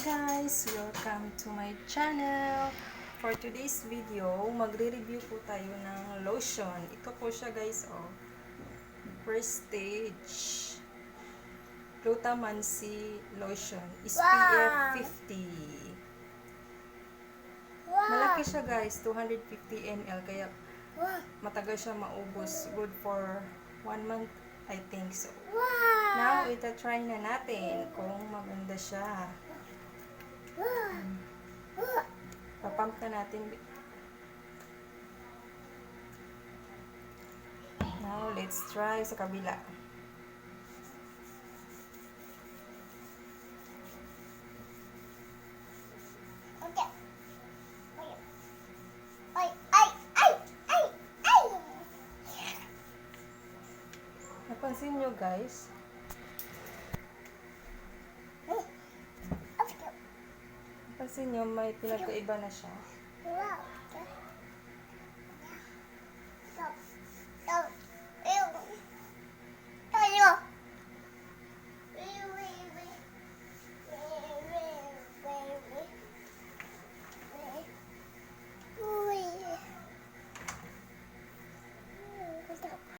guys! Welcome to my channel! For today's video, magre-review po tayo ng lotion. Ito po siya guys, oh. Prestige Glutamine C Lotion. SPF 50. Malaki siya guys, 250 ml. Kaya matagal siya maubos. Good for 1 month, I think so. Now, ita-try na natin kung maganda siya. Papump na natin. Now, let's try sa kabila. Okay. Ay! Napansin nyo guys? Napansin nyo may pinagkaiba na siya.